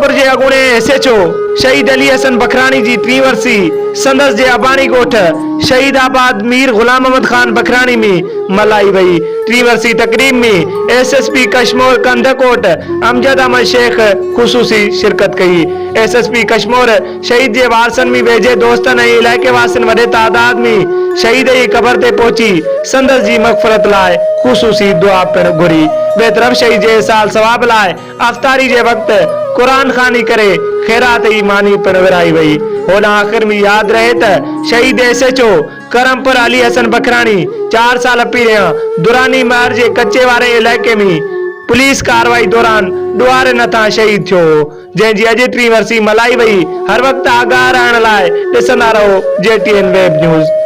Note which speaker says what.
Speaker 1: करमपुर जे अगूणे SHO शहीद अली हसन बखराणी जी 3 वर्सी संदस जे अबाणी ॻोठ शहीद आबाद मीर गुलाम अहमद खान बखराणी में मल्हाई वई। 3 वर्सी तकरीब में SSP कश्मीर कंदकोट अमजद अहमद शेख खुसूसी शिरकत कई। SSP कश्मीर शहीद जे वारसन में वेझे दोस्तन ऐं इलाइके वासिन वॾे तादाद में शहीद जी क़बर ते पहुची संदस जी मग़फ़िरत लाइ खुसूसी दुआ पिण घुरी। बेतरफ़ शहीद जे साल सवाब लाइ अफ्तारी जे वक़्त कुरान खानी करे खैरात ईमानी पिण विराई वई। होॾां आख़िर में याद रहे त शहीद SHO करमपुर अली हसन बखराणी 4 साल पहिरियां दुरानी महर जे कच्चे वारे इलाइके में पुलिस कार्रवाई दौरान ॾुआरे नथा शहीद थियो, जंहिंजी अॼु 3 वर्सी मल्हाई वई। हर वक़्तु आगाह रहण लाइ ॾिसंदा रहो JTN वेब न्यूज़।